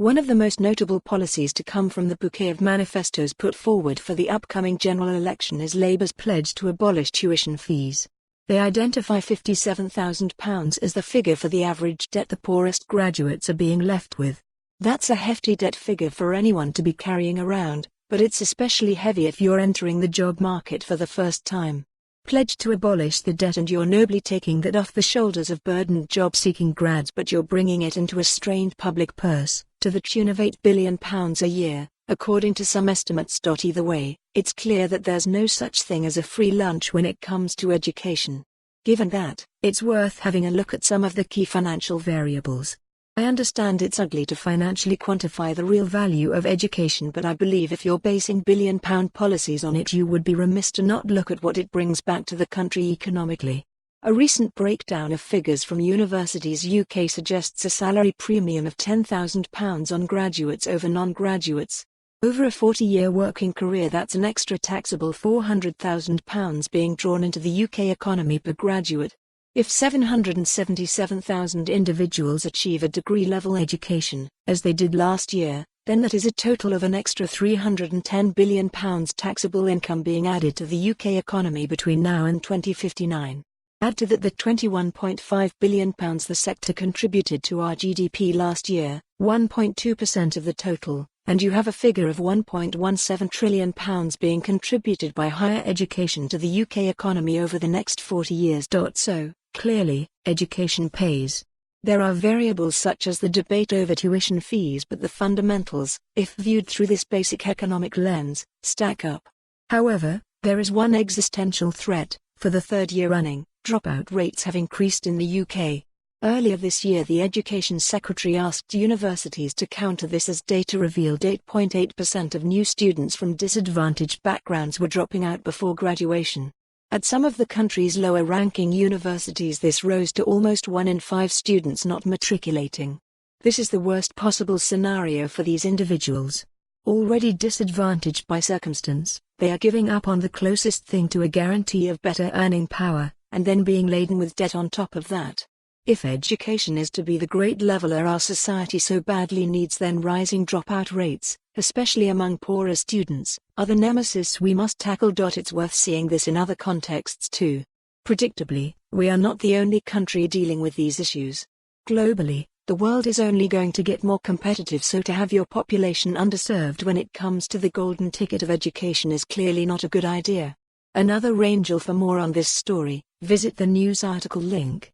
One of the most notable policies to come from the bouquet of manifestos put forward for the upcoming general election is Labour's pledge to abolish tuition fees. They identify £57,000 as the figure for the average debt the poorest graduates are being left with. That's a hefty debt figure for anyone to be carrying around, but it's especially heavy if you're entering the job market for the first time. Pledge to abolish the debt and you're nobly taking that off the shoulders of burdened job-seeking grads, but you're bringing it into a strained public purse, to the tune of £8 billion a year. According to some estimates.Either way, it's clear that there's no such thing as a free lunch when it comes to education. Given that, it's worth having a look at some of the key financial variables. I understand it's ugly to financially quantify the real value of education, but I believe if you're basing billion-pound policies on it, you would be remiss to not look at what it brings back to the country economically. A recent breakdown of figures from Universities UK suggests a salary premium of £10,000 on graduates over non-graduates. Over a 40-year working career, that's an extra taxable £400,000 being drawn into the UK economy per graduate. If 777,000 individuals achieve a degree-level education, as they did last year, then that is a total of an extra £310 billion taxable income being added to the UK economy between now and 2059. Add to that the £21.5 billion the sector contributed to our GDP last year, 1.2% of the total, and you have a figure of £1.17 trillion being contributed by higher education to the UK economy over the next 40 years. So, clearly, education pays. There are variables such as the debate over tuition fees, but the fundamentals, if viewed through this basic economic lens, stack up. However, there is one existential threat. For the third year running, dropout rates have increased in the UK. Earlier this year, the Education Secretary asked universities to counter this, as data revealed 8.8% of new students from disadvantaged backgrounds were dropping out before graduation. At some of the country's lower-ranking universities, this rose to almost 1 in 5 students not matriculating. This is the worst possible scenario for these individuals. Already disadvantaged by circumstance, they are giving up on the closest thing to a guarantee of better earning power, and then being laden with debt on top of that. If education is to be the great leveler our society so badly needs, then rising dropout rates, especially among poorer students, are the nemesis we must tackle. It's worth seeing this in other contexts too. Predictably, we are not the only country dealing with these issues. Globally, the world is only going to get more competitive, so to have your population underserved when it comes to the golden ticket of education is clearly not a good idea. Another angel. For more on this story, visit the news article link.